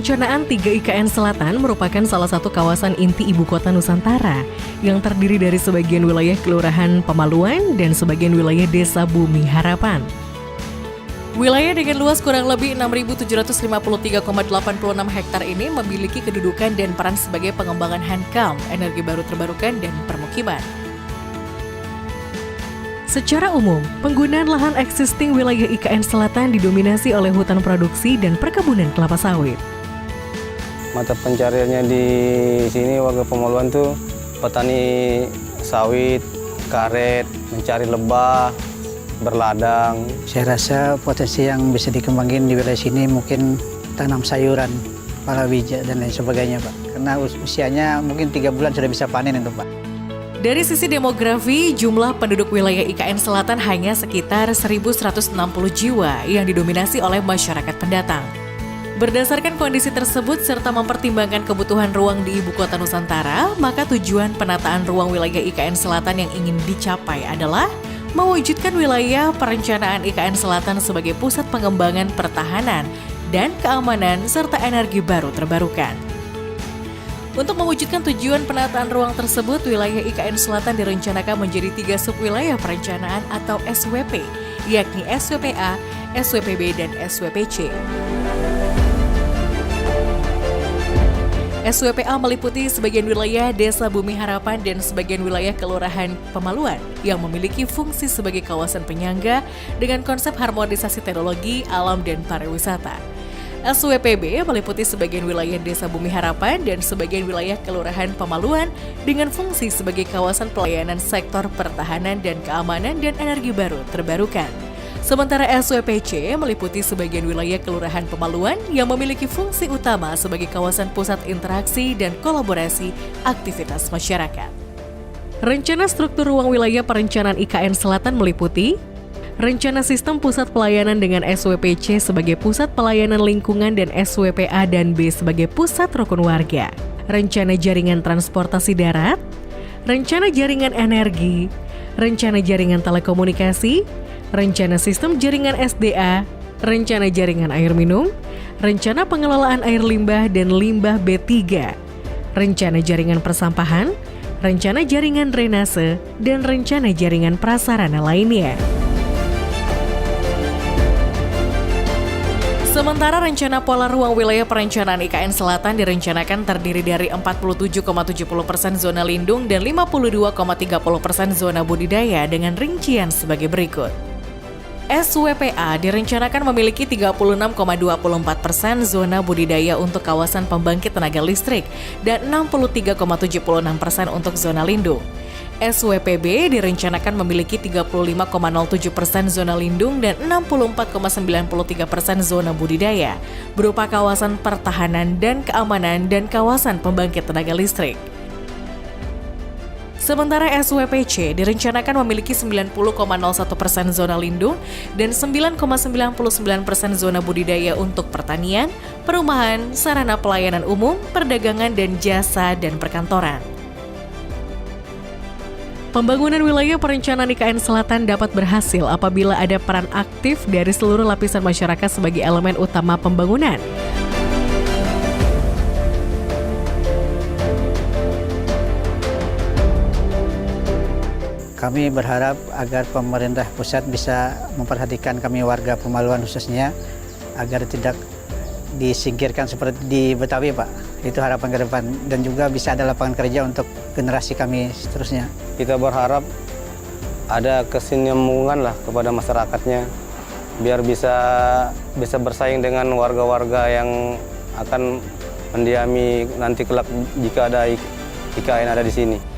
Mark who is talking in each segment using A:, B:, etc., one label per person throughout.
A: Perencanaan 3 IKN Selatan merupakan salah satu kawasan inti ibu kota Nusantara yang terdiri dari sebagian wilayah Kelurahan Pemaluan dan sebagian wilayah Desa Bumi Harapan. Wilayah dengan luas kurang lebih 6.753,86 hektar ini memiliki kedudukan dan peran sebagai pengembangan Hankam, energi baru terbarukan, dan permukiman. Secara umum, penggunaan lahan existing wilayah IKN Selatan didominasi oleh hutan produksi dan perkebunan kelapa sawit.
B: Mata pencariannya di sini warga Pemaluan tuh petani sawit, karet, mencari lebah, berladang.
C: Saya rasa potensi yang bisa dikembangin di wilayah sini mungkin tanam sayuran, palawija dan lain sebagainya, Pak. Karena usianya mungkin 3 bulan sudah bisa panen itu, Pak.
A: Dari sisi demografi, jumlah penduduk wilayah IKN Selatan hanya sekitar 1.160 jiwa yang didominasi oleh masyarakat pendatang. Berdasarkan kondisi tersebut serta mempertimbangkan kebutuhan ruang di ibu kota Nusantara, maka tujuan penataan ruang wilayah IKN Selatan yang ingin dicapai adalah mewujudkan wilayah perencanaan IKN Selatan sebagai pusat pengembangan pertahanan dan keamanan serta energi baru terbarukan. Untuk mewujudkan tujuan penataan ruang tersebut, wilayah IKN Selatan direncanakan menjadi 3 subwilayah perencanaan atau SWP, yakni SWPA, SWPB, dan SWPC. SWPA meliputi sebagian wilayah Desa Bumi Harapan dan sebagian wilayah Kelurahan Pemaluan yang memiliki fungsi sebagai kawasan penyangga dengan konsep harmonisasi teknologi, alam, dan pariwisata. SWPB meliputi sebagian wilayah Desa Bumi Harapan dan sebagian wilayah Kelurahan Pemaluan dengan fungsi sebagai kawasan pelayanan sektor pertahanan dan keamanan dan energi baru terbarukan. Sementara SWPC meliputi sebagian wilayah Kelurahan Pemaluan yang memiliki fungsi utama sebagai kawasan pusat interaksi dan kolaborasi aktivitas masyarakat. Rencana struktur ruang wilayah perencanaan IKN Selatan meliputi rencana sistem pusat pelayanan dengan SWPC sebagai pusat pelayanan lingkungan dan SWPA dan B sebagai pusat rukun warga, rencana jaringan transportasi darat, rencana jaringan energi, rencana jaringan telekomunikasi, rencana sistem jaringan SDA, rencana jaringan air minum, rencana pengelolaan air limbah dan limbah B3, rencana jaringan persampahan, rencana jaringan drainase, dan rencana jaringan prasarana lainnya. Sementara rencana pola ruang wilayah perencanaan IKN Selatan direncanakan terdiri dari 47,70% zona lindung dan 52,30% zona budidaya dengan rincian sebagai berikut. SWPA direncanakan memiliki 36,24% zona budidaya untuk kawasan pembangkit tenaga listrik dan 63,76% untuk zona lindung. SWPB direncanakan memiliki 35,07% zona lindung dan 64,93% zona budidaya, berupa kawasan pertahanan dan keamanan dan kawasan pembangkit tenaga listrik. Sementara SWPC direncanakan memiliki 90,01% zona lindung dan 9,99% zona budidaya untuk pertanian, perumahan, sarana pelayanan umum, perdagangan dan jasa dan perkantoran. Pembangunan wilayah perencanaan IKN Selatan dapat berhasil apabila ada peran aktif dari seluruh lapisan masyarakat sebagai elemen utama pembangunan.
C: Kami berharap agar pemerintah pusat bisa memperhatikan kami warga Pemaluan khususnya agar tidak disingkirkan seperti di Betawi, Pak. Itu harapan ke depan dan juga bisa ada lapangan kerja untuk generasi kami seterusnya.
B: Kita berharap ada kesinambungan lah kepada masyarakatnya biar bisa bersaing dengan warga-warga yang akan mendiami nanti kelak jika ada IKN ada di sini.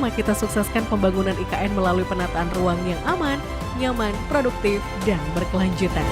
A: Bersama-sama kita sukseskan pembangunan IKN melalui penataan ruang yang aman, nyaman, produktif, dan berkelanjutan.